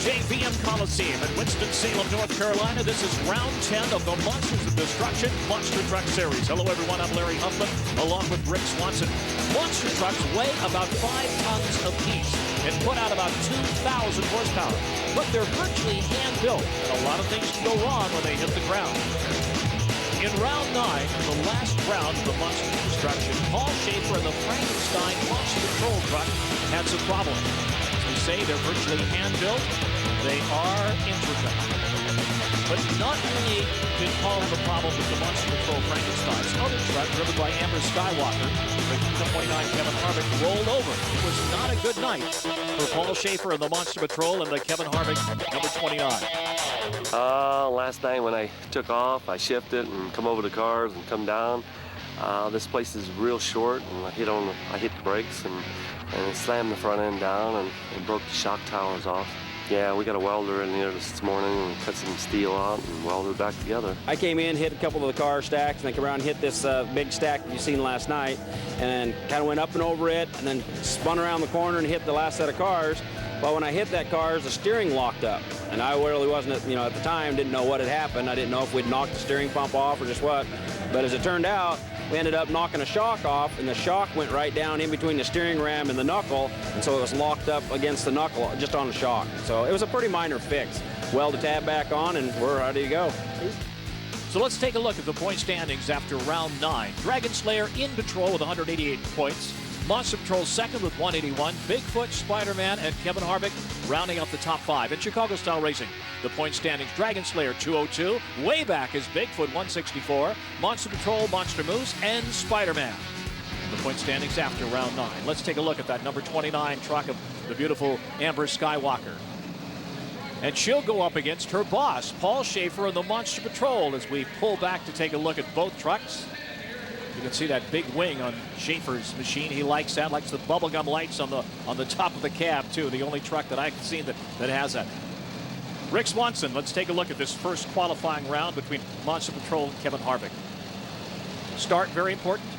JVM Coliseum in Winston-Salem, North Carolina. This is round 10 of the Monsters of Destruction Monster Truck Series. Hello, everyone. I'm Larry Huffman, along with Rick Swanson. Monster trucks weigh about 5 tons apiece and put out about 2,000 horsepower. But they're virtually hand-built, and a lot of things can go wrong when they hit the ground. In round 9, the last round of the Monster of Destruction, Paul Schaefer and the Frankenstein Monster Patrol truck had some problems. Say they're virtually hand-built, they are intricate. But not only did Paul have a problem with the Monster Patrol Frankenstein's other truck driven by Amber Skywalker, the 29 Kevin Harvick rolled over. It was not a good night for Paul Schaefer and the Monster Patrol and the Kevin Harvick number 29. Last night when I took off, I shifted and come over the cars and come down. This place is real short, and I hit the brakes and it slammed the front end down and broke the shock towers off. Yeah, we got a welder in here this morning and cut some steel out and welded it back together. I came in, hit a couple of the car stacks, and then come around and hit this big stack that you seen last night, and kind of went up and over it, and then spun around the corner and hit the last set of cars. But when I hit that car, the steering locked up, and I really wasn't, at the time, didn't know what had happened. I didn't know if we'd knocked the steering pump off or just what. But as it turned out, we ended up knocking a shock off, and the shock went right down in between the steering ram and the knuckle, and so it was locked up against the knuckle, just on the shock. So it was a pretty minor fix. Weld the tab back on, and we're ready to go. So let's take a look at the point standings after round 9. Dragon Slayer in patrol with 188 points. Monster Patrol second with 181. Bigfoot, Spider-Man, and Kevin Harvick rounding out the top 5. In Chicago Style Racing, the point standings: Dragon Slayer 202. Way back is Bigfoot 164. Monster Patrol, Monster Moose, and Spider-Man. The point standings after round 9. Let's take a look at that number 29 truck of the beautiful Amber Skywalker. And she'll go up against her boss, Paul Schaefer, and the Monster Patrol, as we pull back to take a look at both trucks. You can see that big wing on Schaefer's machine. He likes that, likes the bubblegum lights on the top of the cab, too. The only truck that I've seen that has that. Rick Swanson, let's take a look at this first qualifying round between Monster Patrol and Kevin Harvick. Start, very important.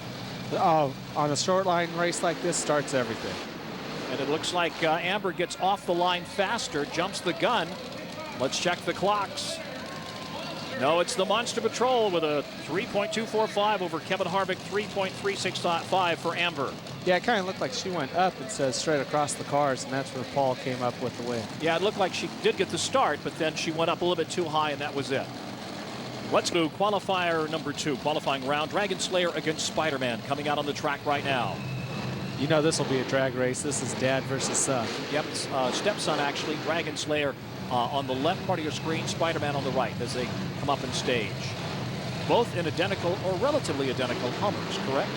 On a short line race like this, starts everything. And it looks like Amber gets off the line faster, jumps the gun. Let's check the clocks. No, it's the Monster Patrol with a 3.245 over Kevin Harvick, 3.365 for Amber. Yeah, it kind of looked like she went up instead of straight across the cars, and that's where Paul came up with the win. Yeah, it looked like she did get the start, but then she went up a little bit too high, and that was it. Let's do qualifier number 2, qualifying round. Dragon Slayer against Spider-Man coming out on the track right now. You know this will be a drag race. This is dad versus son. Yep, stepson actually. Dragon Slayer on the left part of your screen, Spider-Man on the right as they come up in stage. Both in identical or relatively identical Hummers, correct?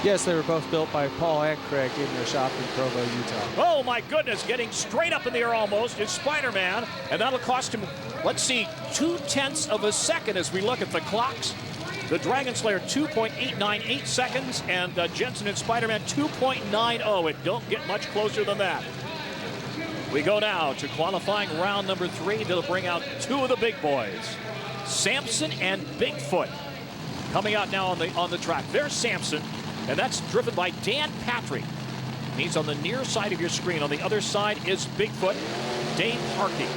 Yes, they were both built by Paul and Craig in their shop in Provo, Utah. Oh my goodness, getting straight up in the air almost is Spider-Man, and that'll cost him, let's see, 0.2 of a second as we look at the clocks. The Dragon Slayer 2.898 seconds, and Jensen and Spider-Man 2.90. It don't get much closer than that. We go now to qualifying round number 3. They'll bring out 2 of the big boys, Samson and Bigfoot, coming out now on the track. There's Samson, and that's driven by Dan Patrick. He's on the near side of your screen. On the other side is Bigfoot, Dave Harkey.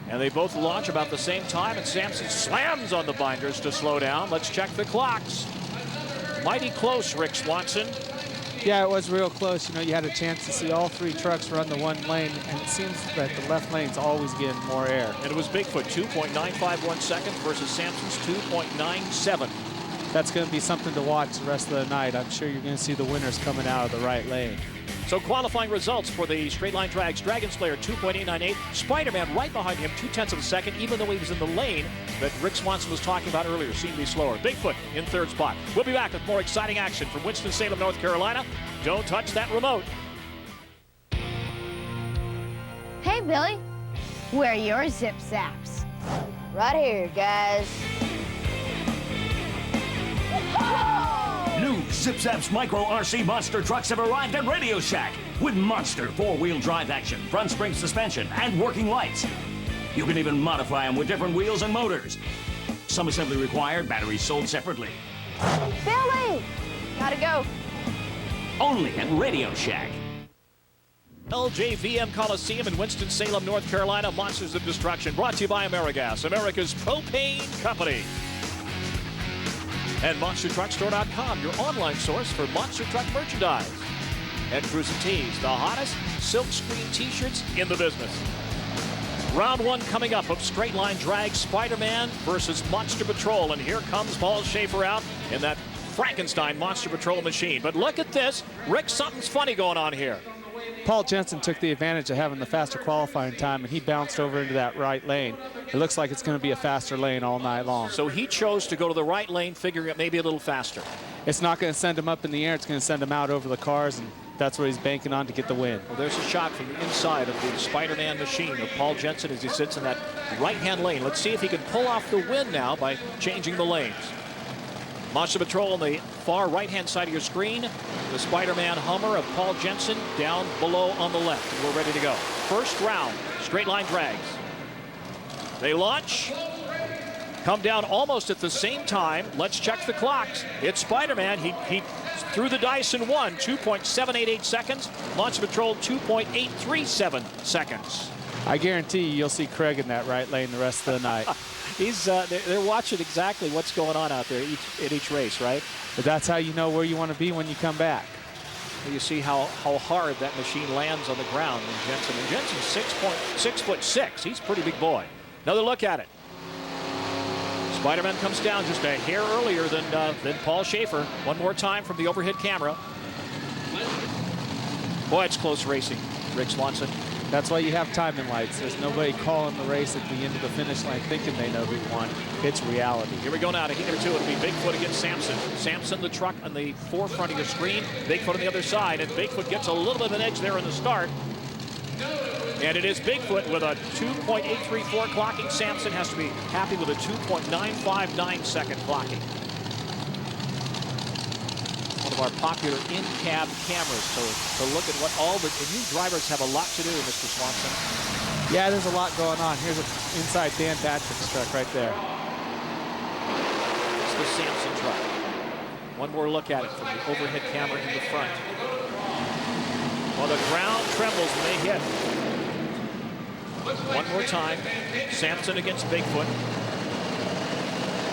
And they both launch about the same time, and Samson slams on the binders to slow down. Let's check the clocks. Mighty close, Rick Swanson. Yeah, it was real close. You had a chance to see all 3 trucks run the one lane, and it seems that the left lane's always getting more air. And it was Bigfoot 2.951 seconds versus Samson's 2.97. That's going to be something to watch the rest of the night. I'm sure you're going to see the winners coming out of the right lane. So qualifying results for the straight line drags: Dragon Slayer 2.898, Spider-Man right behind him 0.2 of a second, even though he was in the lane that Rick Swanson was talking about earlier, seemed to be slower. Bigfoot in 3rd spot. We'll be back with more exciting action from Winston-Salem, North Carolina. Don't touch that remote. Hey, Billy, where are your zip zaps? Right here, guys. New Zip Zaps Micro RC Monster trucks have arrived at Radio Shack with monster 4-wheel drive action, front spring suspension, and working lights. You can even modify them with different wheels and motors. Some assembly required, batteries sold separately. Billy, gotta go. Only at Radio Shack. LJVM Coliseum in Winston-Salem, North Carolina. Monsters of Destruction, brought to you by AmeriGas, America's propane company. And MonsterTruckStore.com, your online source for monster truck merchandise. And Cruiser Tees, the hottest silkscreen t-shirts in the business. Round one coming up of straight line drag, Spider-Man versus Monster Patrol. And here comes Paul Schaefer out in that Frankenstein Monster Patrol machine. But look at this. Rick, something's funny going on here. Paul Jensen took the advantage of having the faster qualifying time, and he bounced over into that right lane. It looks like it's going to be a faster lane all night long. So he chose to go to the right lane, figuring it may be a little faster. It's not going to send him up in the air. It's going to send him out over the cars, and that's what he's banking on to get the win. Well, there's a shot from the inside of the Spider-Man machine of Paul Jensen as he sits in that right-hand lane. Let's see if he can pull off the win now by changing the lanes. Monster Patrol on the far right-hand side of your screen. The Spider-Man Hummer of Paul Jensen down below on the left. And we're ready to go. First round, straight line drags. They launch, come down almost at the same time. Let's check the clocks. It's Spider-Man. He threw the dice and won. 2.788 seconds. Monster Patrol, 2.837 seconds. I guarantee you'll see Craig in that right lane the rest of the night. They're watching exactly what's going on out there in each race, right? But that's how you know where you want to be when you come back. Well, you see how hard that machine lands on the ground in Jensen. And Jensen's 6'6". He's a pretty big boy. Another look at it. Spider-Man comes down just a hair earlier than Paul Schaefer. One more time from the overhead camera. Boy, it's close racing, Rick Swanson. That's why you have timing lights. There's nobody calling the race at the end of the finish line thinking they know who won. It's reality. Here we go now to heat number two. It'll be Bigfoot against Samson. Samson, the truck on the forefront of your screen. Bigfoot on the other side. And Bigfoot gets a little bit of an edge there in the start. And it is Bigfoot with a 2.834 clocking. Samson has to be happy with a 2.959 second clocking. One of our popular in-cab cameras to look at what all the new drivers have a lot to do, Mr. Swanson. Yeah, there's a lot going on. Here's inside Dan Patrick's truck right there. It's the Samson truck. One more look at it from the overhead camera in the front. Well, the ground trembles when they hit. One more time. Samson against Bigfoot.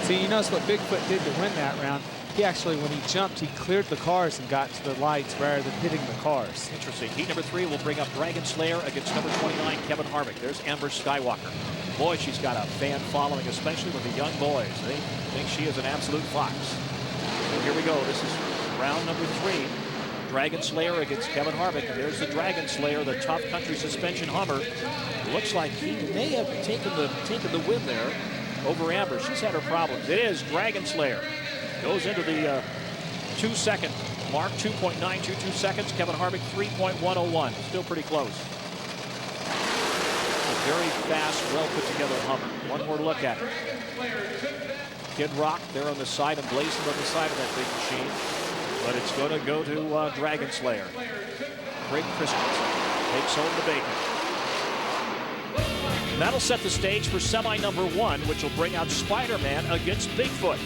See, you notice what Bigfoot did to win that round. He actually, when he jumped, he cleared the cars and got to the lights rather than hitting the cars. Interesting. Heat number three will bring up Dragon Slayer against number 29, Kevin Harvick. There's Amber Skywalker. Boy, she's got a fan following, especially with the young boys. They think she is an absolute fox. So here we go. This is round number three. Dragon Slayer against Kevin Harvick. And there's the Dragon Slayer, the Tough Country Suspension Hummer. Looks like he may have taken the win there over Amber. She's had her problems. It is Dragon Slayer. Goes into the 2-second mark, 2.922 seconds. Kevin Harvick, 3.101. Still pretty close. A very fast, well-put-together Hummer. One more look at it. Kid Rock there on the side and blazing on the side of that big machine. But it's going to go to Dragon Slayer. Craig Christensen takes home the bacon. And that'll set the stage for semi number one, which will bring out Spider-Man against Bigfoot.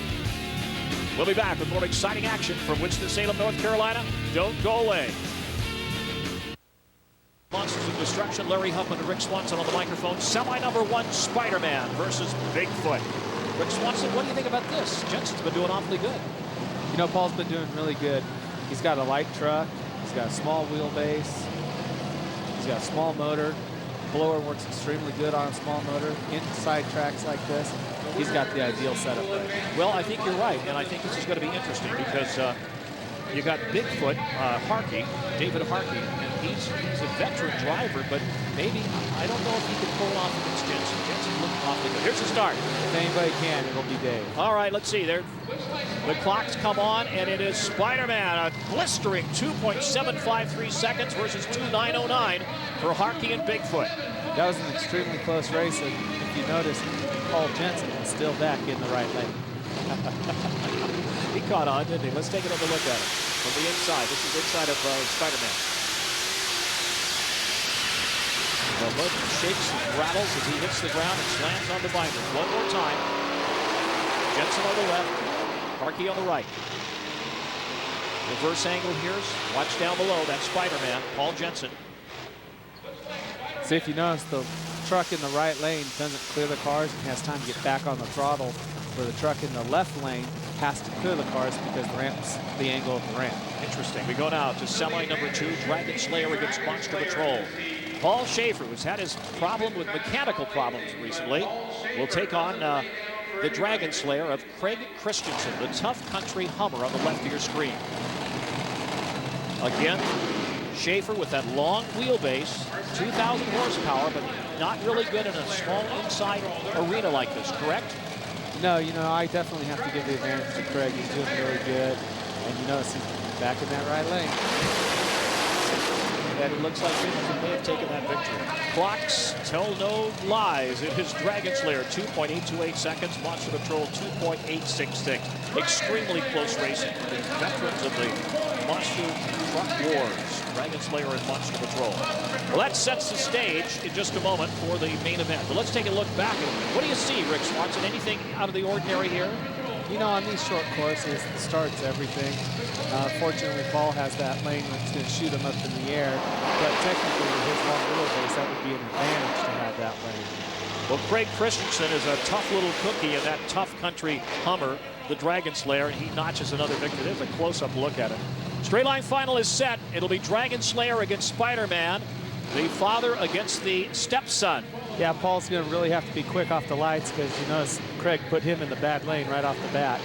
We'll be back with more exciting action from Winston-Salem, North Carolina. Don't go away. Monsters of Destruction, Larry Huffman and Rick Swanson on the microphone. Semi number one, Spider-Man versus Bigfoot. Rick Swanson, what do you think about this? Jensen's been doing awfully good. You know, Paul's been doing really good. He's got a light truck. He's got a small wheelbase. He's got a small motor. Blower works extremely good on a small motor. Inside tracks like this, he's got the ideal setup right. Well, I think you're right, and I think this is going to be interesting because you got Bigfoot, Harkey, David Harkey, and he's a veteran driver, but maybe, I don't know if he can pull it off against Jensen. Jensen looking awfully good. Here's the start. If anybody can, it'll be Dave. All right, let's see. There, the clocks come on, and it is Spider-Man, a blistering 2.753 seconds versus 2.909 for Harkey and Bigfoot. That was an extremely close race, and if you notice, Paul Jensen is still back in the right lane. He caught on, didn't he? Let's take another look at it from the inside. This is inside of Spider-Man. The hood shakes and rattles as he hits the ground and slams on the binder. One more time. Jensen on the left, Harkey on the right. Reverse angle here. Watch down below. That's Spider-Man, Paul Jensen. See, if you notice, the truck in the right lane doesn't clear the cars and has time to get back on the throttle, where the truck in the left lane has to clear the cars because the ramp's the angle of the ramp. Interesting. We go now to semi number 2, Dragon Slayer against Monster Patrol. Paul Schaefer, who's had his problem with mechanical problems recently, will take on the Dragon Slayer of Craig Christensen, the tough country Hummer on the left of your screen. Again, Schaefer with that long wheelbase, 2,000 horsepower, but not really good in a small inside arena like this, correct? No, you know, I definitely have to give the advantage to Craig. He's doing really good. And you notice he's back in that right lane. And it looks like Christensen may have taken that victory. Clocks tell no lies. It is Dragon Slayer, 2.828 seconds. Monster Patrol, 2.866. Extremely close racing. The veterans of the Monster Truck Wars, Dragon Slayer and Monster Patrol. Well, that sets the stage in just a moment for the main event. But let's take a look back at it. What do you see, Rick Swanson? Anything out of the ordinary here? You know, on these short courses, the start's everything. Fortunately, Paul has that lane that's going to shoot him up in the air. But technically, with his long wheelbase, that would be an advantage to have that lane. Well, Craig Christensen is a tough little cookie in that tough country Hummer, the Dragon Slayer, and he notches another victory. There's a close-up look at it. Straight line final is set. It'll be Dragon Slayer against Spider-Man, the father against the stepson. Yeah, Paul's going to really have to be quick off the lights because you notice Craig put him in the bad lane right off the bat.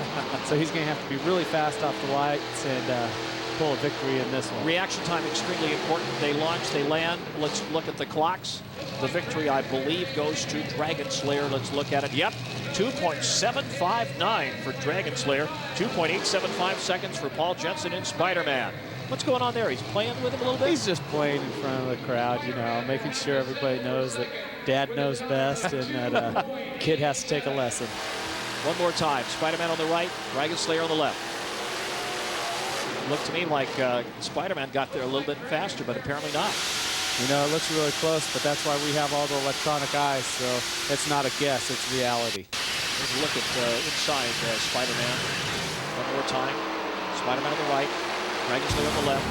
So he's going to have to be really fast off the lights and pull a victory in this one. Reaction time extremely important. They launch, they land. Let's look at the clocks. The victory, I believe, goes to Dragon Slayer. Let's look at it. Yep, 2.759 for Dragon Slayer. 2.875 seconds for Paul Jensen and Spider-Man. What's going on there? He's playing with him a little bit? He's just playing in front of the crowd, you know, making sure everybody knows that Dad knows best and that kid has to take a lesson. One more time. Spider-Man on the right, Dragon Slayer on the left. Looked to me like Spider-Man got there a little bit faster, but apparently not. You know, it looks really close, but that's why we have all the electronic eyes, so it's not a guess, it's reality. Let's look at inside Spider-Man. One more time. Spider-Man on the right, Dragon Slayer on the left.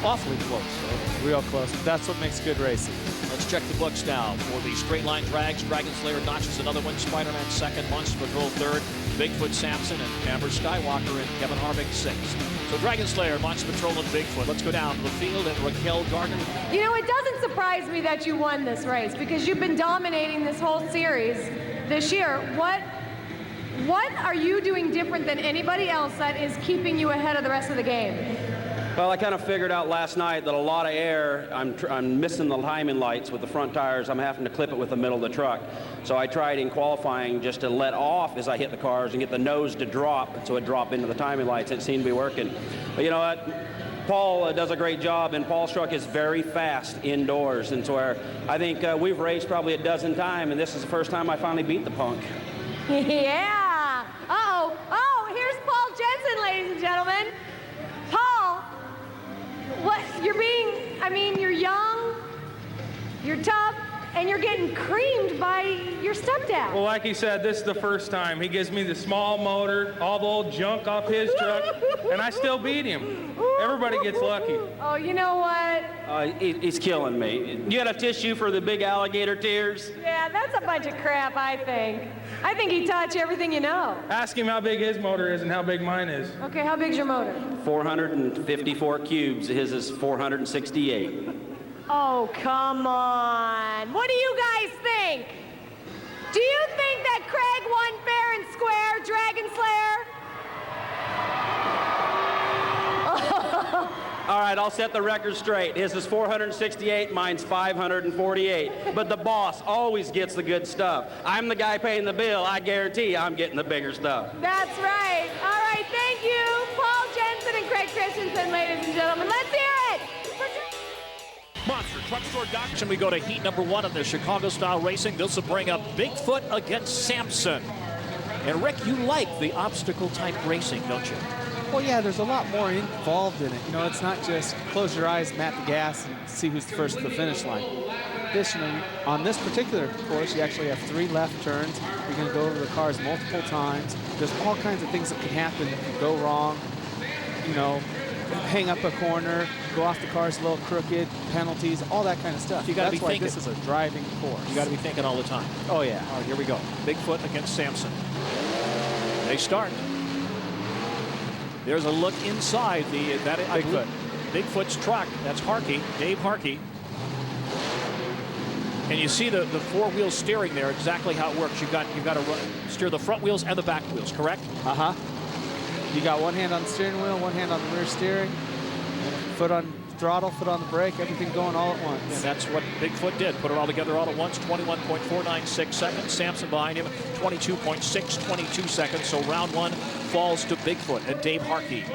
Awfully close. Real close. That's what makes good racing. Let's check the books now for the straight line drags. Dragon Slayer notches another one. Spider-Man second. Monster Patrol third. Bigfoot Sampson and Amber Skywalker and Kevin Harvick sixth. So Dragon Slayer, Monster Patrol, and Bigfoot. Let's go down to the field and Raquel Gardner. You know, it doesn't surprise me that you won this race because you've been dominating this whole series this year. What are you doing different than anybody else that is keeping you ahead of the rest of the game? Well, I kind of figured out last night that a lot of air, I'm missing the timing lights with the front tires. I'm having to clip it with the middle of the truck. So I tried in qualifying just to let off as I hit the cars and get the nose to drop so it drop into the timing lights. It seemed to be working. But you know what? Paul does a great job, and Paul's truck is very fast indoors. And so I think we've raced probably a dozen times, and this is the first time I finally beat the punk. Yeah. Uh-oh. Oh, here's Paul Jensen, ladies and gentlemen. Paul, what, you're young, you're tough, and you're getting creamed by your stepdad. Well, like he said, this is the first time. He gives me the small motor, all the old junk off his truck, and I still beat him. Everybody gets lucky. Oh, you know what? He's killing me. You got a tissue for the big alligator tears? Yeah, that's a bunch of crap, I think. I think he taught you everything you know. Ask him how big his motor is and how big mine is. Okay, how big's your motor? 454 cubes. His is 468. Oh, come on. What do you guys think? Do you think that Craig won fair and square, Dragon Slayer? All right, I'll set the record straight. His is 468, mine's 548. But the boss always gets the good stuff. I'm the guy paying the bill. I guarantee I'm getting the bigger stuff. That's right. All right, thank you, Paul Jensen and Craig Christensen, ladies and gentlemen. Let's hear it. Monster Truck Store Doctrine. We go to heat number 1 of the Chicago-style racing. This will bring up Bigfoot against Sampson. And Rick, you like the obstacle-type racing, don't you? Well, yeah, there's a lot more involved in it. You know, it's not just close your eyes, mat the gas, and see who's first to the finish line. This, you know, on this particular course, you actually have 3 left turns. You're going to go over the cars multiple times. There's all kinds of things that can happen that can go wrong. You know, hang up a corner, go off the cars a little crooked, penalties, all that kind of stuff. You got to be That's why thinking. this is a driving course. You got to be thinking all the time. Oh, yeah. All right, here we go. Bigfoot against Sampson. They start. There's a look inside the Bigfoot. Bigfoot's truck. That's Harkey, Dave Harkey. And you see the four-wheel steering there, exactly how it works. You've got to steer the front wheels and the back wheels, correct? Uh-huh. You got one hand on the steering wheel, one hand on the rear steering, foot on throttle, foot on the brake, everything going all at once. And that's what Bigfoot did. Put it all together all at once. 21.496 seconds. Sampson behind him, 22.622 seconds. So round one falls to Bigfoot and Dave Harkey.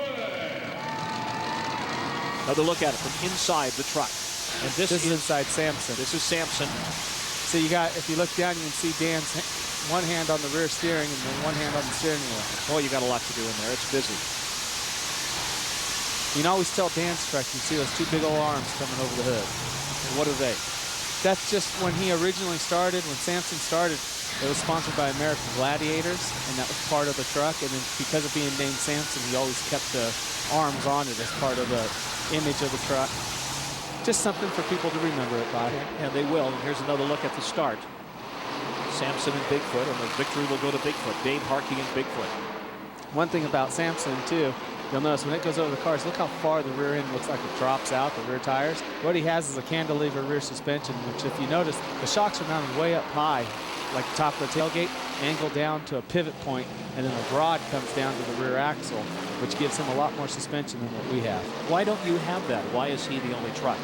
Another look at it from inside the truck. And this is inside Sampson. This is Sampson. So you got, if you look down, you can see Dan's one hand on the rear steering and then one hand on the steering wheel. Boy, you got a lot to do in there. It's busy. You can always tell Dan's truck. You can see those two big old arms coming over the hood. And what are they? That's just when he originally started, when Sampson started, it was sponsored by American Gladiators, and that was part of the truck. And then because of being named Sampson, he always kept the arms on it as part of the image of the truck. Just something for people to remember it by. And they will. And here's another look at the start. Sampson and Bigfoot, and the victory will go to Bigfoot. Dave Harkey and Bigfoot. One thing about Sampson, too, you'll notice when it goes over the cars, look how far the rear end looks like it drops out, the rear tires. What he has is a cantilever rear suspension, which if you notice, the shocks are mounted way up high, like the top of the tailgate, angled down to a pivot point, and then the rod comes down to the rear axle, which gives him a lot more suspension than what we have. Why don't you have that? Why is he the only truck?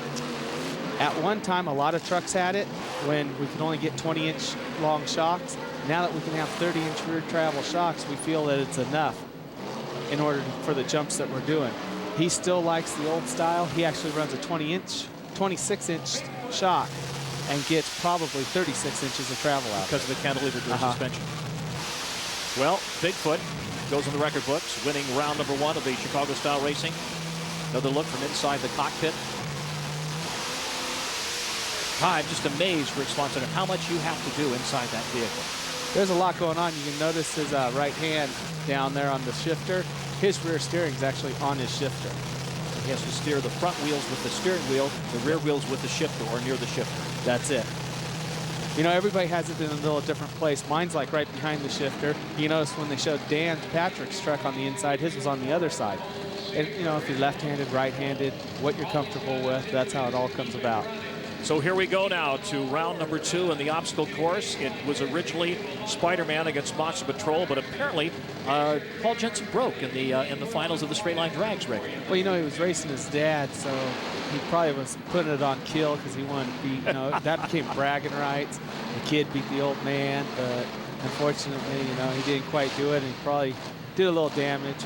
At one time, a lot of trucks had it when we could only get 20-inch long shocks. Now that we can have 30-inch rear travel shocks, we feel that it's enough in order for the jumps that we're doing. He still likes the old style. He actually runs a 26-inch shock and gets probably 36 inches of travel out. Because of the cantilever rear suspension. Well, Bigfoot goes in the record books, winning round number one of the Chicago Style Racing. Another look from inside the cockpit. I'm just amazed, Rick Swanson, at how much you have to do inside that vehicle. There's a lot going on. You can notice his right hand down there on the shifter. His rear steering is actually on his shifter. He has to steer the front wheels with the steering wheel, the rear wheels with the shifter or near the shifter. That's it. You know, everybody has it in a little different place. Mine's like right behind the shifter. You notice when they showed Dan Patrick's truck on the inside, his was on the other side. And, you know, if you're left-handed, right-handed, what you're comfortable with, that's how it all comes about. So here we go now to round number two in the obstacle course. It was originally Spider-Man against Monster Patrol, but apparently Paul Jensen broke in the finals of the straight line drags, Rick. Well, you know, he was racing his dad, so he probably was putting it on kill because he wanted to beat, you know, that became bragging rights. The kid beat the old man, but unfortunately, you know, he didn't quite do it, and he probably did a little damage.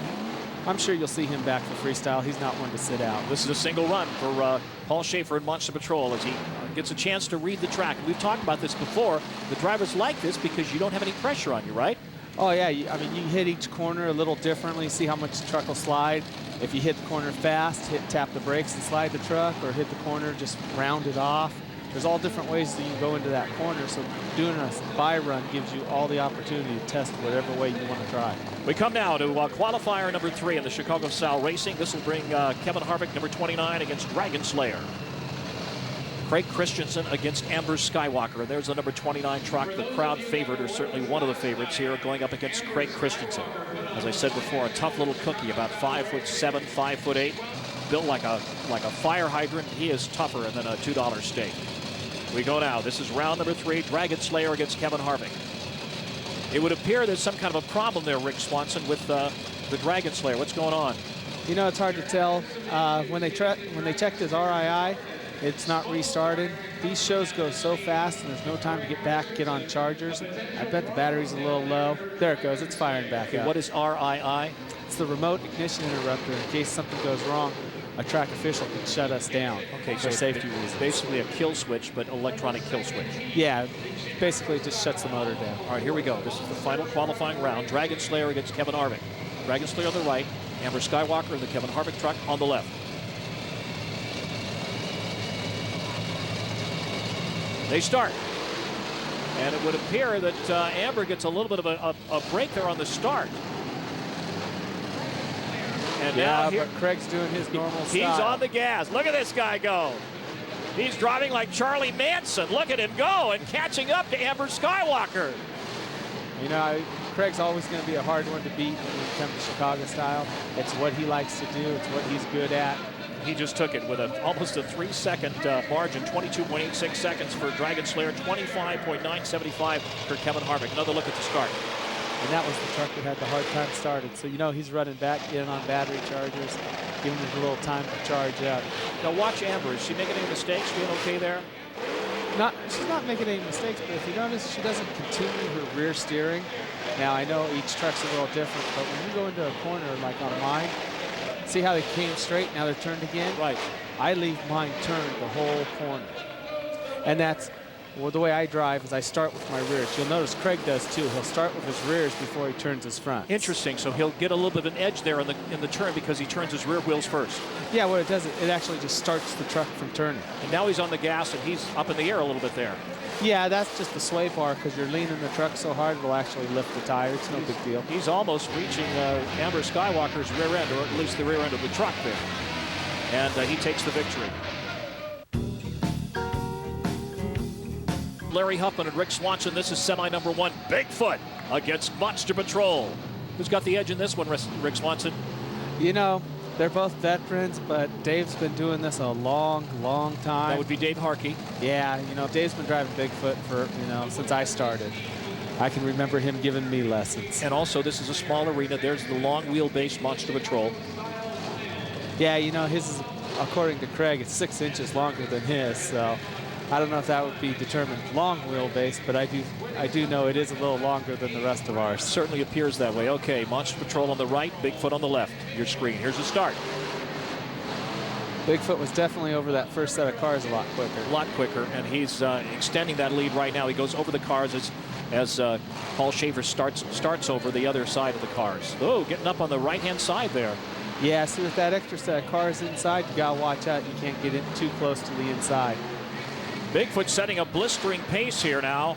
I'm sure you'll see him back for freestyle. He's not one to sit out. This is a single run for Paul Schaefer and Monster Patrol as he gets a chance to read the track. We've talked about this before. The drivers like this because you don't have any pressure on you, right? Oh, yeah. I mean, you hit each corner a little differently, see how much the truck will slide. If you hit the corner fast, tap the brakes and slide the truck, or hit the corner, just round it off. There's all different ways that you can go into that corner, so doing a buy run gives you all the opportunity to test whatever way you want to try. We come now to qualifier number 3 in the Chicago Style Racing. This will bring Kevin Harvick, number 29, against Dragon Slayer. Craig Christensen against Amber Skywalker. There's the number 29 truck, the crowd favorite, or certainly one of the favorites here, going up against Craig Christensen. As I said before, a tough little cookie, about 5'7", 5'8", built like a fire hydrant. He is tougher than a $2 steak. We go now. This is round number 3, Dragon Slayer against Kevin Harvick. It would appear there's some kind of a problem there, Rick Swanson, with the Dragon Slayer. What's going on? You know, it's hard to tell. When they checked his RII, it's not restarted. These shows go so fast, and there's no time to get back, get on chargers. I bet the battery's a little low. There it goes. It's firing back up. What is RII? It's the remote ignition interrupter. In case something goes wrong, a track official can shut us down. Okay, for so safety reasons. Basically a kill switch, but electronic kill switch. Yeah, basically it just shuts the motor down. All right, here we go. This is the final qualifying round. Dragon Slayer against Kevin Harvick. Dragon Slayer on the right, Amber Skywalker in the Kevin Harvick truck on the left. They start. And it would appear that Amber gets a little bit of a break there on the start. And yeah, now here, but Craig's doing his normal he's style. on the gas. Look at this guy go. He's driving like Charlie Manson. Look at him go and catching up to Amber Skywalker. You know, Craig's always going to be a hard one to beat when it comes to Chicago style. It's what he likes to do. It's what he's good at. He just took it with almost a 3-second margin, 22.86 seconds for Dragon Slayer, 25.975 for Kevin Harvick. Another look at the start. And that was the truck that had the hard time started. So, you know, he's running back, getting on battery chargers, giving it a little time to charge up. Now watch Amber. Is she making any mistakes? Doing okay there? She's not making any mistakes, but if you notice, she doesn't continue her rear steering. Now, I know each truck's a little different, but when you go into a corner like on mine, see how they came straight, now they're turned again? Right. I leave mine turned the whole corner. And that's, well, the way I drive is I start with my rears. You'll notice Craig does too. He'll start with his rears before he turns his front. Interesting. So he'll get a little bit of an edge there in the turn because he turns his rear wheels first. Yeah, what it does, it actually just starts the truck from turning. And now he's on the gas and he's up in the air a little bit there. Yeah, that's just the sway bar because you're leaning the truck so hard it'll actually lift the tire. It's no big deal. He's almost reaching Amber Skywalker's rear end, or at least the rear end of the truck there. And he takes the victory. Larry Huffman and Rick Swanson. This is semi number 1. Bigfoot against Monster Patrol. Who's got the edge in this one, Rick Swanson? You know, they're both veterans, but Dave's been doing this a long, long time. That would be Dave Harkey. Yeah, you know, Dave's been driving Bigfoot for, you know, since I started. I can remember him giving me lessons. And also, this is a small arena. There's the long wheelbase Monster Patrol. Yeah, you know, his is, according to Craig, it's 6 inches longer than his, so I don't know if that would be determined long wheelbase, but I do know it is a little longer than the rest of ours. Certainly appears that way. Okay, Monster Patrol on the right, Bigfoot on the left. Your screen. Here's the start. Bigfoot was definitely over that first set of cars a lot quicker. A lot quicker, and he's extending that lead right now. He goes over the cars as Paul Schaefer starts over the other side of the cars. Oh, getting up on the right-hand side there. Yeah, see, with that extra set of cars inside, you got to watch out. You can't get in too close to the inside. Bigfoot setting a blistering pace here now.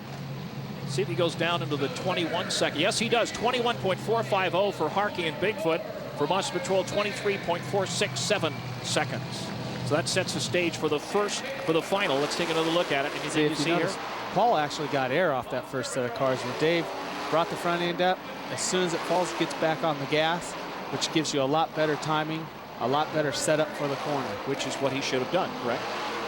See if he goes down into the 21 second. Yes, he does. 21.450 for Harkey and Bigfoot. For Monster Patrol, 23.467 seconds. So that sets the stage for the final. Let's take another look at it. Anything you see here? Paul actually got air off that first set of cars. When Dave brought the front end up, as soon as it falls, it gets back on the gas, which gives you a lot better timing, a lot better setup for the corner. Which is what he should have done, correct?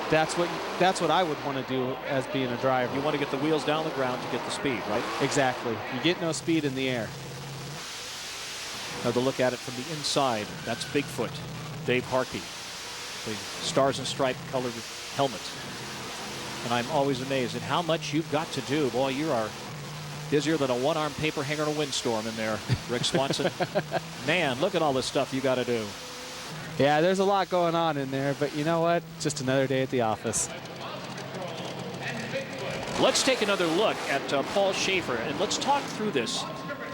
That's what I would want to do as being a driver. You want to get the wheels down the ground to get the speed, right? Exactly. You get no speed in the air. Another look at it from the inside. That's Bigfoot, Dave Harkey, the stars and stripe colored helmet. And I'm always amazed at how much you've got to do. Boy, you are busier than a one-arm paper hanger in a windstorm in there, Rick Swanson. Man, look at all this stuff you got to do. Yeah, there's a lot going on in there, but you know what? Just another day at the office. Let's take another look at Paul Schaefer, and let's talk through this.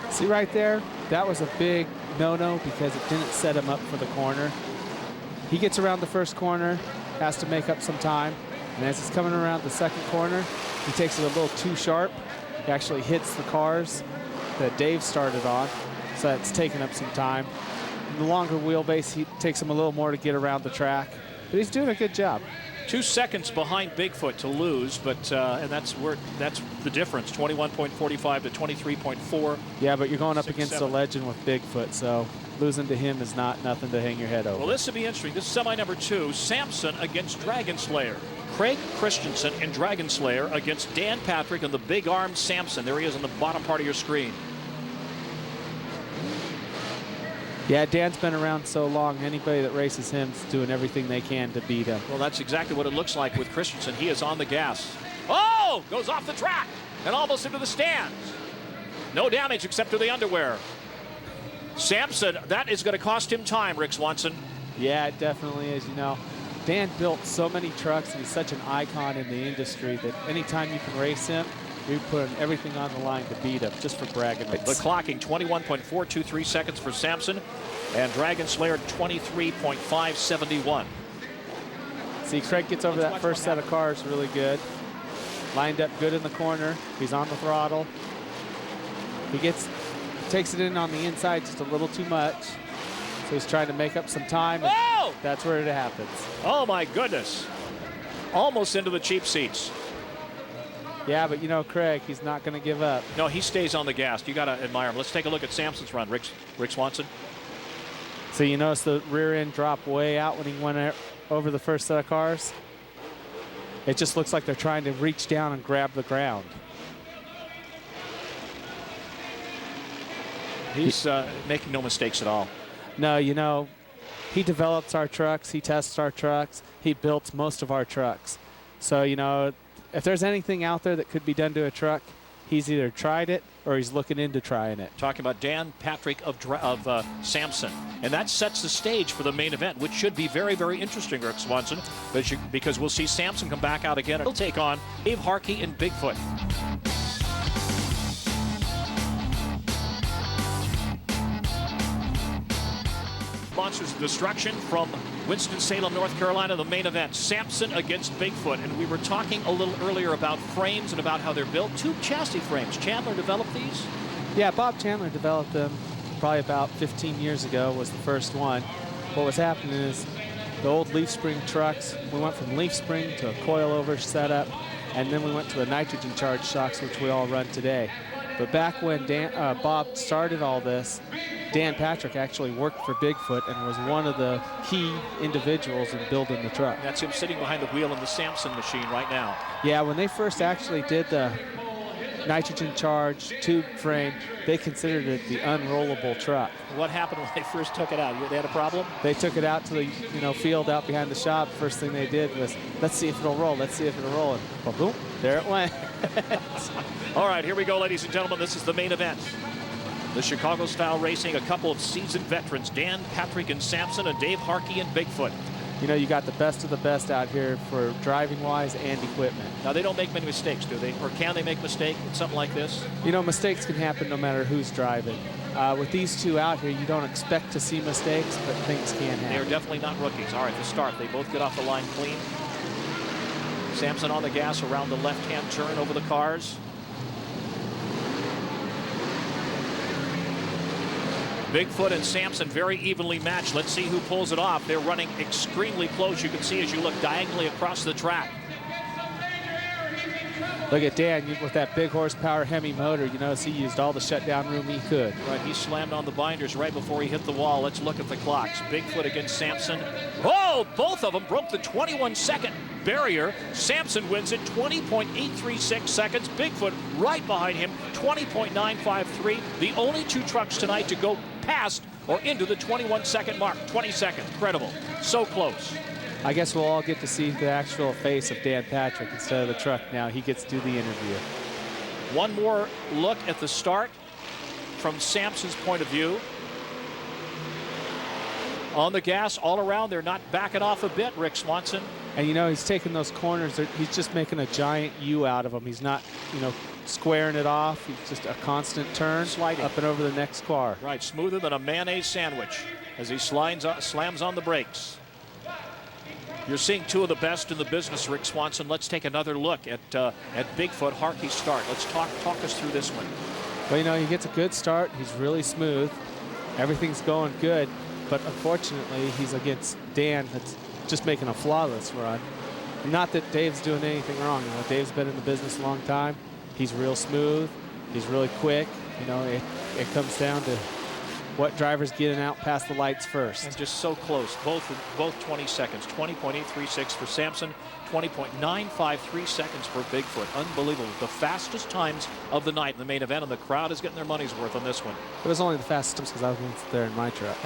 See right there? That was a big no-no because it didn't set him up for the corner. He gets around the first corner, has to make up some time, and as he's coming around the second corner, he takes it a little too sharp. He actually hits the cars that Dave started on, so that's taking up some time. The longer wheelbase, he takes him a little more to get around the track, but he's doing a good job. 2 seconds behind Bigfoot to lose, but and that's the difference, 21.45 to 23.4. Yeah, but you're going up against a legend with Bigfoot, so losing to him is not nothing to hang your head over. Well, this will be interesting. This is semi number 2, Samson against Dragon Slayer. Craig Christensen in Dragon Slayer against Dan Patrick and the big-armed Samson. There he is on the bottom part of your screen. Yeah, Dan's been around so long, anybody that races him is doing everything they can to beat him. Well, that's exactly what it looks like with Christensen. He is on the gas. Oh! Goes off the track and almost into the stands. No damage except to the underwear. Samson, that is going to cost him time, Rick Swanson. Yeah, it definitely is. You know, Dan built so many trucks, and he's such an icon in the industry that anytime you can race him, we put everything on the line to beat him, just for bragging rights. The clocking, 21.423 seconds for Samson, and Dragon Slayer, 23.571. See, Craig gets over that first set of cars really good. Lined up good in the corner. He's on the throttle. He takes it in on the inside just a little too much. So he's trying to make up some time. Oh! That's where it happens. Oh, my goodness. Almost into the cheap seats. Yeah, but you know, Craig, he's not going to give up. No, he stays on the gas. You got to admire him. Let's take a look at Sampson's run. Rick Swanson. So you notice the rear end drop way out when he went over the first set of cars? It just looks like they're trying to reach down and grab the ground. He's making no mistakes at all. No, you know, he develops our trucks, he tests our trucks, he builds most of our trucks. So, you know, if there's anything out there that could be done to a truck, he's either tried it or he's looking into trying it. Talking about Dan Patrick of Sampson. And that sets the stage for the main event, which should be very, very interesting, Rick Swanson, because we'll see Sampson come back out again. He'll take on Dave Harkey and Bigfoot. Monsters of Destruction from Winston-Salem, North Carolina, the main event, Sampson against Bigfoot. And we were talking a little earlier about frames and about how they're built. Two chassis frames. Chandler developed these? Yeah, Bob Chandler developed them probably about 15 years ago was the first one. What was happening is the old leaf spring trucks, we went from leaf spring to a coilover setup, and then we went to the nitrogen charged shocks, which we all run today. But back when Bob started all this, Dan Patrick actually worked for Bigfoot and was one of the key individuals in building the truck. That's him sitting behind the wheel in the Sampson machine right now. Yeah, when they first actually did the nitrogen charged tube frame, they considered it the unrollable truck. What happened when they first took it out? They had a problem? They took it out to the field out behind the shop. First thing they did was, let's see if it'll roll. Let's see if it'll roll. And well, boom, there it went. All right, here we go, ladies and gentlemen. This is the main event. The Chicago Style Racing, a couple of seasoned veterans, Dan Patrick and Sampson, and Dave Harkey and Bigfoot. You know, you got the best of the best out here for driving-wise and equipment. Now, they don't make many mistakes, do they? Or can they make a mistake in something like this? You know, mistakes can happen no matter who's driving. With these two out here, you don't expect to see mistakes, but things can happen. They are definitely not rookies. All right, the start. They both get off the line clean. Sampson on the gas around the left-hand turn over the cars. Bigfoot and Sampson very evenly matched. Let's see who pulls it off. They're running extremely close. You can see as you look diagonally across the track. Look at Dan with that big horsepower Hemi motor. You notice he used all the shutdown room he could. Right, he slammed on the binders right before he hit the wall. Let's look at the clocks. Bigfoot against Sampson. Oh, both of them broke the 21-second barrier. Sampson wins it 20.836 seconds. Bigfoot right behind him, 20.953. The only two trucks tonight to go past or into the 21-second mark. 20 seconds, incredible. So close. I guess we'll all get to see the actual face of Dan Patrick instead of the truck now. He gets to do the interview. One more look at the start from Sampson's point of view. On the gas all around, they're not backing off a bit, Rick Swanson. And you know, he's taking those corners, he's just making a giant U out of them. He's not, you know, squaring it off. He's just a constant turn, sliding up and over the next car. Right, smoother than a mayonnaise sandwich as he slams on the brakes. You're seeing two of the best in the business, Rick Swanson. Let's take another look at Bigfoot Harkey's start. Let's talk us through this one. Well, you know, he gets a good start. He's really smooth. Everything's going good. But unfortunately, he's against Dan that's just making a flawless run. Not that Dave's doing anything wrong. You know, Dave's been in the business a long time. He's real smooth. He's really quick. You know, it comes down to what driver's getting out past the lights first. And just so close, both 20 seconds. 20.836 for Sampson, 20.953 seconds for Bigfoot. Unbelievable. The fastest times of the night in the main event, and the crowd is getting their money's worth on this one. It was only the fastest times because I was there in my truck.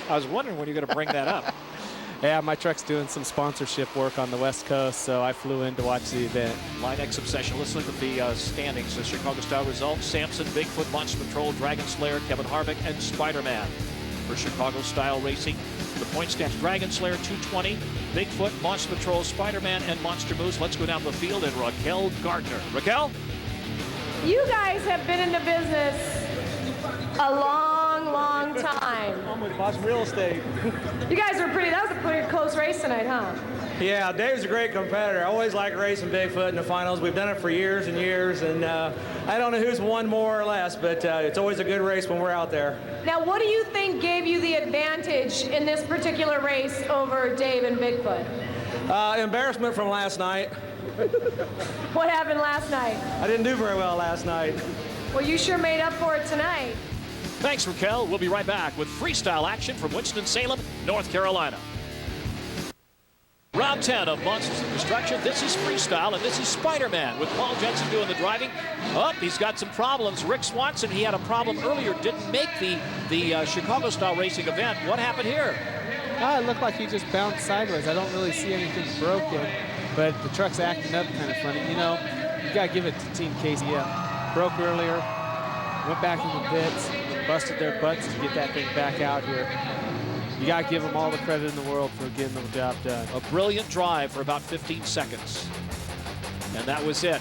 I was wondering when you're going to bring that up. Yeah, my truck's doing some sponsorship work on the West Coast, so I flew in to watch the event. Line X obsession. Let's look at the standings. The Chicago Style results. Sampson, Bigfoot, Monster Patrol, Dragon Slayer, Kevin Harvick, and Spider-Man. For Chicago Style Racing, the point stands Dragon Slayer 220, Bigfoot, Monster Patrol, Spider-Man, and Monster Moose. Let's go down the field and Raquel Gardner. Raquel? You guys have been in the business a long time. I'm with Boston Real Estate. You guys were that was a pretty close race tonight, huh? Yeah, Dave's a great competitor. I always like racing Bigfoot in the finals. We've done it for years and years, and I don't know who's won more or less, but it's always a good race when we're out there. Now, what do you think gave you the advantage in this particular race over Dave and Bigfoot? Embarrassment from last night. What happened last night? I didn't do very well last night. Well, you sure made up for it tonight. Thanks, Raquel. We'll be right back with freestyle action from Winston-Salem, North Carolina. Round 10 of Monsters of Destruction. This is freestyle, and this is Spider-Man with Paul Jensen doing the driving. Oh, he's got some problems. Rick Swanson, he had a problem earlier, didn't make the Chicago-style racing event. What happened here? It looked like he just bounced sideways. I don't really see anything broken, but the truck's acting up kind of funny. You know, you got to give it to Team KZM. Broke earlier, went back in the pits, busted their butts to get that thing back out here. You got to give them all the credit in the world for getting the job done. A brilliant drive for about 15 seconds. And that was it.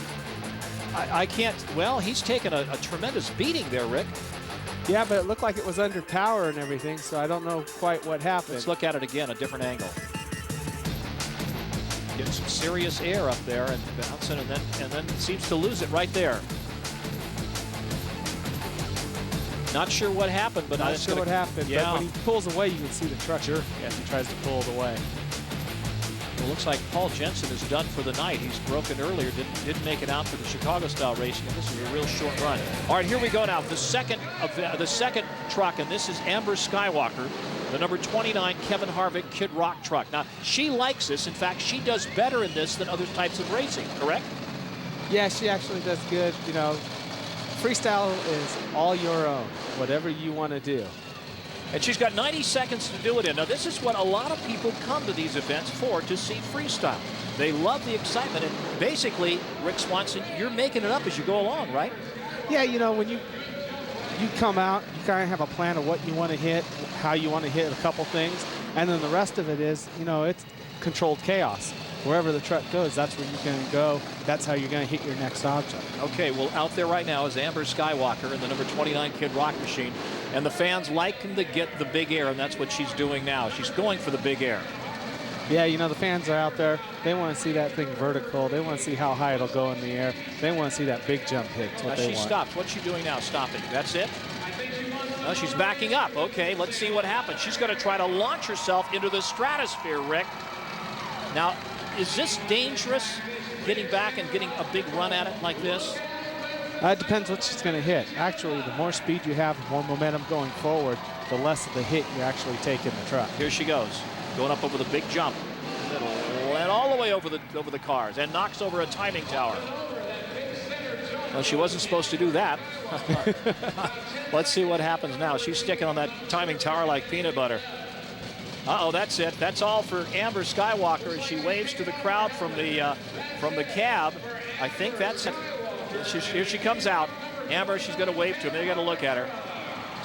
I can't, well, he's taken a tremendous beating there, Rick. Yeah, but it looked like it was under power and everything, so I don't know quite what happened. Let's look at it again, a different angle. Getting some serious air up there and bouncing, and then seems to lose it right there. Not sure what happened, but not sure what happened. Yeah. But when he pulls away, you can see the truck as he tries to pull it away. Well, it looks like Paul Jensen is done for the night. He's broken earlier, didn't make it out for the Chicago-style racing, and this is a real short run. All right, here we go now. The second truck, and this is Amber Skywalker, the number 29 Kevin Harvick Kid Rock truck. Now, she likes this. In fact, she does better in this than other types of racing, correct? Yeah, she actually does good. You know, freestyle is all your own, whatever you want to do. And she's got 90 seconds to do it in. Now, this is what a lot of people come to these events for, to see freestyle. They love the excitement, and basically, Rick Swanson, you're making it up as you go along, right? Yeah, you know, when you come out, you kind of have a plan of what you want to hit, how you want to hit a couple things, and then the rest of it is, you know, it's controlled chaos. Wherever the truck goes, that's where you're going to go. That's how you're going to hit your next object. Okay, well, out there right now is Amber Skywalker in the number 29 Kid Rock machine. And the fans like him to get the big air, and that's what she's doing now. She's going for the big air. Yeah, you know, the fans are out there. They want to see that thing vertical. They want to see how high it'll go in the air. They want to see that big jump hit. That's what they want. She stops. What's she doing now? Stopping. That's it? No, she's backing up. Okay, let's see what happens. She's going to try to launch herself into the stratosphere, Rick. Now, is this dangerous, getting back and getting a big run at it like this? It depends what she's going to hit. Actually, the more speed you have, the more momentum going forward, the less of the hit you actually take in the truck. Here she goes, going up over the big jump, and all the way over the cars, and knocks over a timing tower. Well, she wasn't supposed to do that. Let's see what happens now. She's sticking on that timing tower like peanut butter. Uh-oh, that's it. That's all for Amber Skywalker as she waves to the crowd from the cab. I think that's it. Here she comes out. Amber, she's going to wave to him. They're going to look at her.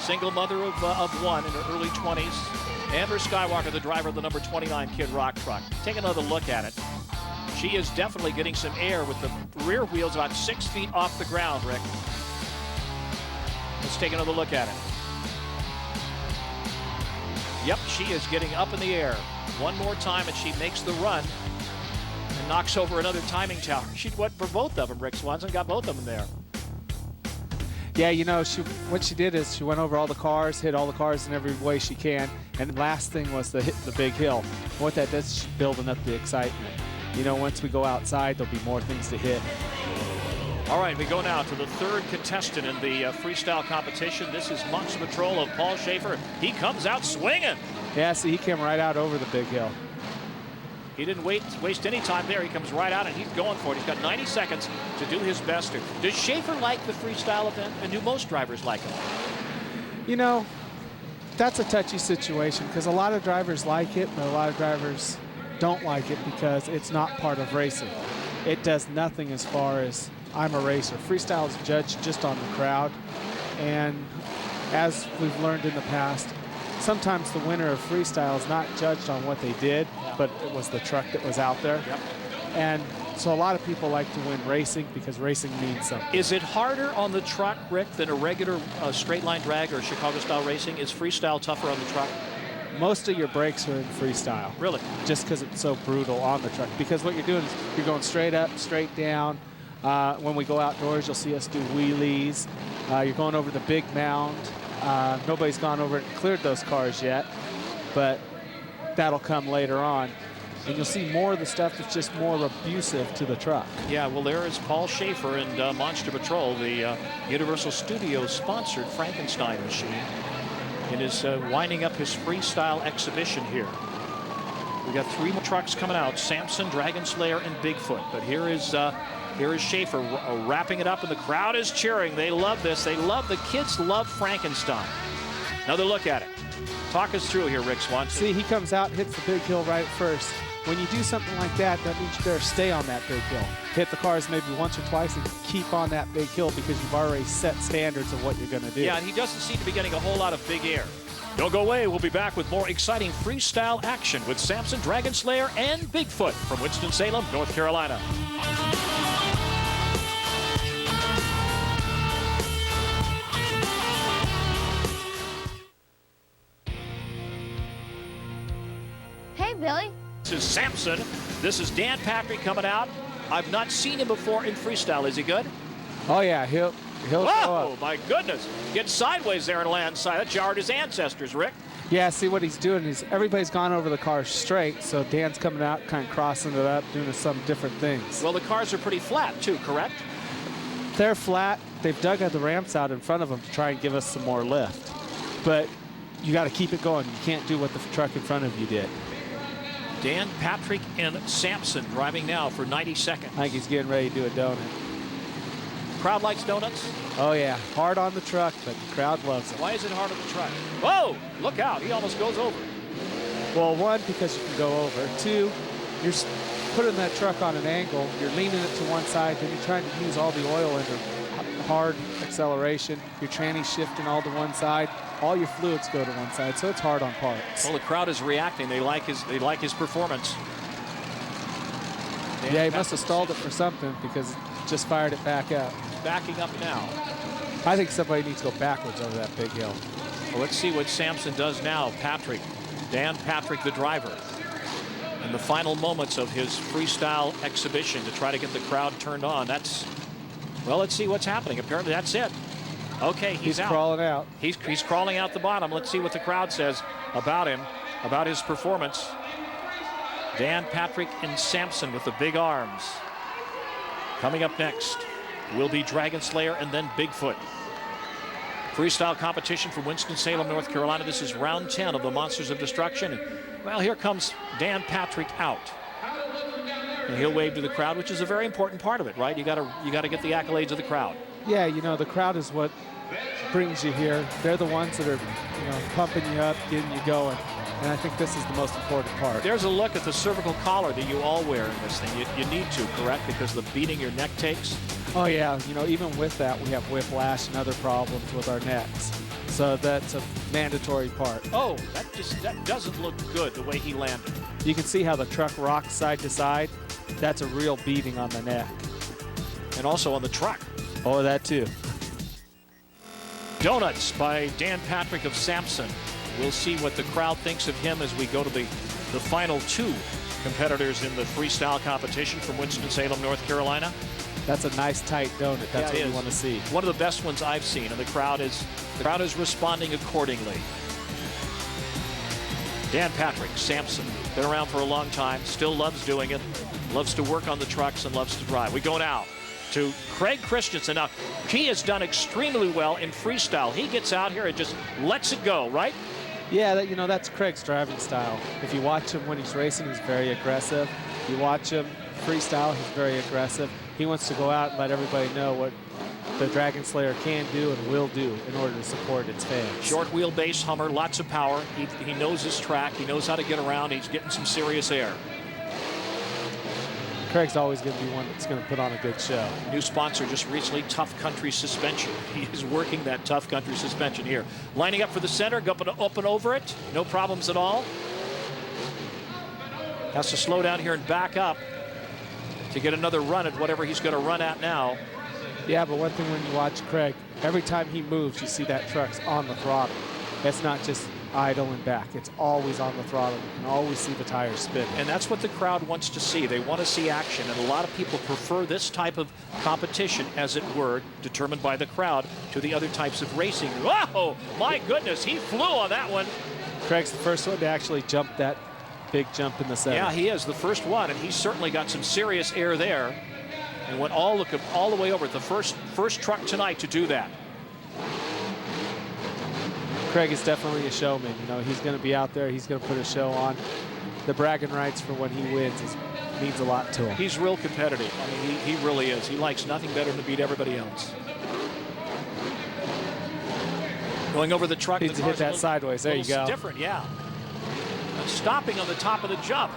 Single mother of one in her early 20s. Amber Skywalker, the driver of the number 29 Kid Rock truck. Take another look at it. She is definitely getting some air with the rear wheels about 6 feet off the ground, Rick. Let's take another look at it. Yep, she is getting up in the air. One more time, and she makes the run and knocks over another timing tower. She went for both of them. Rick Swanson got both of them there. Yeah, you know, what she did is she went over all the cars, hit all the cars in every way she can, and the last thing was to hit the big hill. And what that does is she's building up the excitement. You know, once we go outside, there'll be more things to hit. All right, we go now to the third contestant in the freestyle competition. This is Monster Patrol of Paul Schaefer. He comes out swinging. Yeah, see, he came right out over the big hill. He didn't waste any time there. He comes right out, and he's going for it. He's got 90 seconds to do his best. Does Schaefer like the freestyle event, and do most drivers like it? You know, that's a touchy situation because a lot of drivers like it, but a lot of drivers don't like it because it's not part of racing. It does nothing as far as I'm a racer. Freestyle is judged just on the crowd, and as we've learned in the past, sometimes the winner of freestyle is not judged on what they did, but it was the truck that was out there. Yep. And so a lot of people like to win racing because racing means something. Is it harder on the truck, Rick, than a regular straight line drag or Chicago style racing? Is freestyle tougher on the truck? most of your brakes are in freestyle. Really? Just because it's so brutal on the truck. Because what you're doing is you're going straight up, straight down. When we go outdoors, you'll see us do wheelies. You're going over the big mound. Nobody's gone over it and cleared those cars yet, but that'll come later on. And you'll see more of the stuff that's just more abusive to the truck. Yeah, well, there is Paul Schaefer and Monster Patrol, the Universal Studios sponsored Frankenstein machine, and is winding up his freestyle exhibition here. We got 3 more trucks coming out: Samson, Dragon Slayer, and Bigfoot. But here is Schaefer wrapping it up, and the crowd is cheering. They love this. They love, the kids love Frankenstein. Another look at it. Talk us through here, Rick Swanson. See, he comes out, hits the big hill right first. When you do something like that, that means you better stay on that big hill. Hit the cars maybe once or twice and keep on that big hill, because you've already set standards of what you're going to do. Yeah, and he doesn't seem to be getting a whole lot of big air. Don't go away. We'll be back with more exciting freestyle action with Samson, Dragon Slayer, and Bigfoot from Winston-Salem, North Carolina. Hey, Billy. This is Samson. This is Dan Patrick coming out. I've not seen him before in freestyle. Is he good? Oh, yeah, he'll show up. Oh, my goodness. Get sideways there and land side. That jarred his ancestors, Rick. Yeah, see what he's doing is everybody's gone over the car straight, so Dan's coming out, kind of crossing it up, doing some different things. Well, the cars are pretty flat, too, correct? They're flat. They've dug the ramps out in front of them to try and give us some more lift. But you got to keep it going. You can't do what the truck in front of you did. Dan Patrick and Samson driving now for 92nd. I think he's getting ready to do a donut. Crowd likes donuts? Oh, yeah. Hard on the truck, but the crowd loves it. Why is it hard on the truck? Whoa! Look out. He almost goes over. Well, 1, because you can go over. 2, you're putting that truck on an angle. You're leaning it to one side. Then you're trying to use all the oil into hard acceleration. Your tranny's shifting all to one side. All your fluids go to one side, so it's hard on parts. Well, the crowd is reacting. They like his performance. Yeah, he must have stalled it for something, because it just fired it back up. Backing up now. I think somebody needs to go backwards over that big hill. Well, let's see what Samson does now. Dan Patrick, the driver, in the final moments of his freestyle exhibition to try to get the crowd turned on. Well, let's see what's happening. Apparently, that's it. Okay, he's out. Crawling out. He's crawling out the bottom. Let's see what the crowd says about him, about his performance. Dan Patrick and Samson with the big arms. Coming up next will be Dragon Slayer and then Bigfoot. Freestyle competition from Winston-Salem, North Carolina. This is round 10 of the Monsters of Destruction. Well, here comes Dan Patrick out. And he'll wave to the crowd, which is a very important part of it, right? You gotta get the accolades of the crowd. Yeah, you know, the crowd is what brings you here. They're the ones that are, pumping you up, getting you going. And I think this is the most important part. There's a look at the cervical collar that you all wear in this thing. You need to, correct? Because of the beating your neck takes. Oh, yeah. Even with that, we have whiplash and other problems with our necks. So that's a mandatory part. Oh, that doesn't look good, the way he landed. You can see how the truck rocks side to side. That's a real beating on the neck. And also on the truck. Oh, that too. Donuts by Dan Patrick of Samson. We'll see what the crowd thinks of him as we go to the final 2 competitors in the freestyle competition from Winston-Salem, North Carolina. That's a nice tight donut. That's what you want to see. One of the best ones I've seen, and the crowd is responding accordingly. Dan Patrick, Samson, been around for a long time, still loves doing it, loves to work on the trucks and loves to drive. We go now to Craig Christensen. Now, he has done extremely well in freestyle. He gets out here and just lets it go, right? Yeah, that's Craig's driving style. If you watch him when he's racing, he's very aggressive. You watch him freestyle, he's very aggressive. He wants to go out and let everybody know what the Dragon Slayer can do and will do in order to support its fans. Short wheelbase Hummer, lots of power. He knows his track. He knows how to get around. He's getting some serious air. Craig's always going to be one that's going to put on a good show. New sponsor just recently, Tough Country Suspension. He is working that Tough Country Suspension here. Lining up for the center, up and over it. No problems at all. Has to slow down here and back up to get another run at whatever he's going to run at now. Yeah, but one thing when you watch Craig, every time he moves, you see that truck's on the throttle. It's not just idle and back. It's always on the throttle. You can always see the tires spin. And that's what the crowd wants to see. They want to see action. And a lot of people prefer this type of competition, as it were, determined by the crowd, to the other types of racing. Whoa, my goodness, he flew on that one. Craig's the first one to actually jump that big jump in the center. Yeah, he is the first one, and he's certainly got some serious air there. And went all the way over. The first truck tonight to do that. Craig is definitely a showman. You know, he's going to be out there. He's going to put a show on. The bragging rights for when he wins means a lot to him. He's real competitive. I mean, he really is. He likes nothing better than to beat everybody else. Going over the truck. Needs to hit that sideways. There you go. Different, yeah. And stopping on the top of the jump.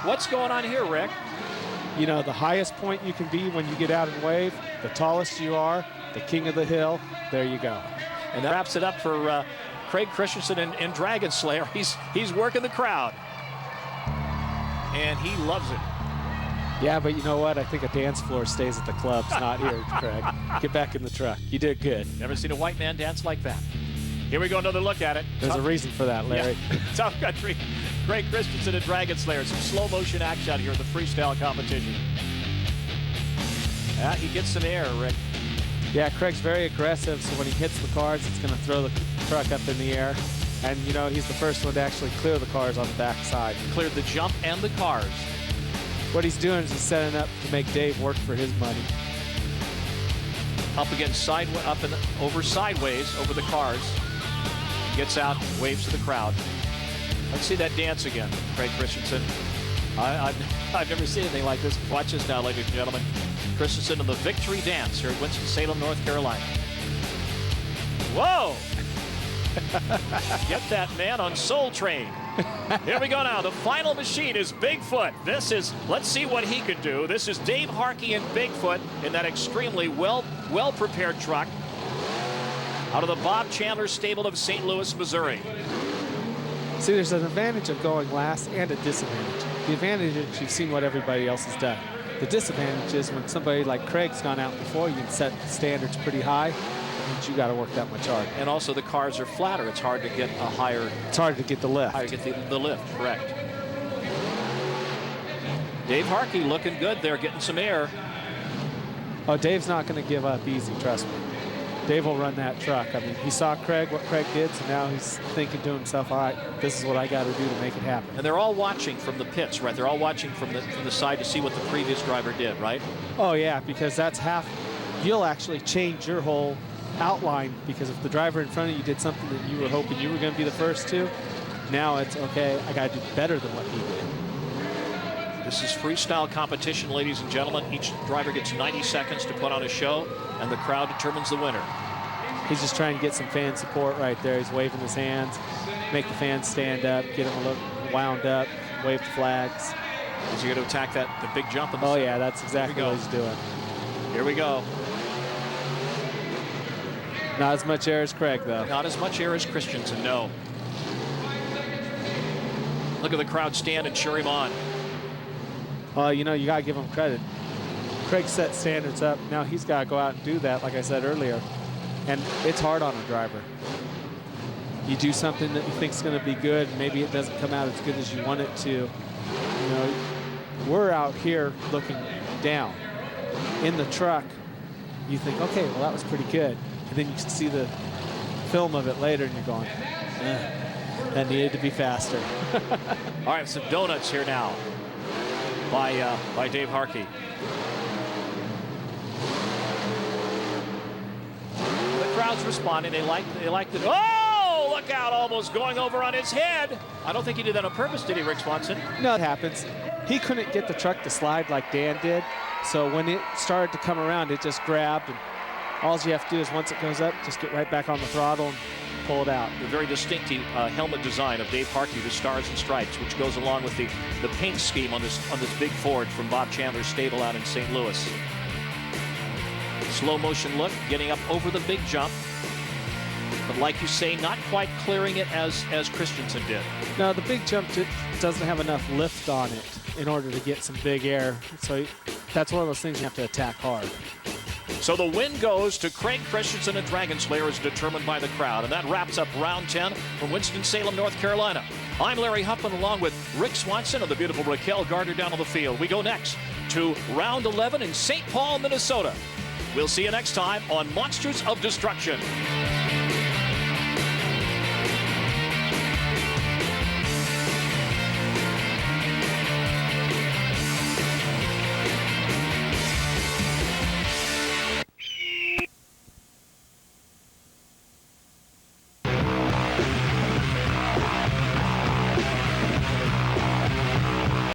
What's going on here, Rick? You know, the highest point you can be when you get out and wave, the tallest you are, the king of the hill, there you go. And that wraps it up for Craig Christensen and Dragon Slayer. He's working the crowd. And he loves it. Yeah, but you know what? I think a dance floor stays at the clubs, not here, Craig. Get back in the truck. You did good. Never seen a white man dance like that. Here we go, another look at it. There's a reason for that, Larry. Yeah. Tough Country. Craig Christensen and Dragon Slayer. Some slow motion action out here in the freestyle competition. Yeah, he gets some air, Rick. Yeah, Craig's very aggressive, so when he hits the cars, it's going to throw the truck up in the air. And, you know, he's the first one to actually clear the cars on the backside. Cleared the jump and the cars. What he's doing is he's setting up to make Dave work for his money. Up against sideways, up and over sideways over the cars. Gets out, waves to the crowd. Let's see that dance again, Craig Christensen. I've never seen anything like this. Watch this now, ladies and gentlemen. Christensen in the victory dance here at Winston-Salem, North Carolina. Whoa! Get that man on Soul Train. Here we go now. The final machine is Bigfoot. Let's see what he can do. This is Dave Harkey and Bigfoot in that extremely well-prepared truck out of the Bob Chandler stable of St. Louis, Missouri. See, there's an advantage of going last and a disadvantage. The advantage is you've seen what everybody else has done. The disadvantage is when somebody like Craig's gone out before, you can set the standards pretty high, but you got to work that much harder. And also the cars are flatter. It's hard to get a higher... It's hard to get the lift. Hard to get the lift, correct. Dave Harkey looking good there, getting some air. Oh, Dave's not going to give up easy, trust me. Dave will run that truck. I mean, he saw what Craig did, so now he's thinking to himself, all right, this is what I got to do to make it happen. And they're all watching from the pits, right? They're all watching from the side to see what the previous driver did, right? Oh, yeah, because that's half. You'll actually change your whole outline, because if the driver in front of you did something that you were hoping you were going to be the first to, now it's, okay, I got to do better than what he did. This is freestyle competition, ladies and gentlemen. Each driver gets 90 seconds to put on a show, and the crowd determines the winner. He's just trying to get some fan support right there. He's waving his hands, make the fans stand up, get them a little wound up, wave the flags. Is he going to attack the big jump in the center? Yeah, that's exactly what he's doing. Here we go. Not as much air as Craig, though. Not as much air as Christensen, no. Look at the crowd stand and cheer him on. Well, you know, you got to give him credit. Craig set standards up. Now he's got to go out and do that, like I said earlier. And it's hard on a driver. You do something that you think is going to be good, maybe it doesn't come out as good as you want it to. You know, we're out here looking down. In the truck, you think, okay, well, that was pretty good. And then you see the film of it later, and you're going, that needed to be faster. All right, some donuts here now by Dave Harkey. The crowd's responding. They like the. Oh, look out! Almost going over on his head. I don't think he did that on purpose, did he, Rick Swanson? No, it happens. He couldn't get the truck to slide like Dan did, so when it started to come around, it just grabbed. And all you have to do is once it goes up, just get right back on the throttle and pull it out. The very distinctive helmet design of Dave Harkey, the stars and stripes, which goes along with the paint scheme on this big Ford from Bob Chandler's stable out in St. Louis. Slow motion look, getting up over the big jump. But like you say, not quite clearing it as Christensen did. No, the big jump doesn't have enough lift on it in order to get some big air. So that's one of those things you have to attack hard. So the win goes to Craig Christensen and Dragon Slayer as determined by the crowd. And that wraps up round 10 from Winston-Salem, North Carolina. I'm Larry Huffman along with Rick Swanson and the beautiful Raquel Gardner down on the field. We go next to round 11 in St. Paul, Minnesota. We'll see you next time on Monsters of Destruction.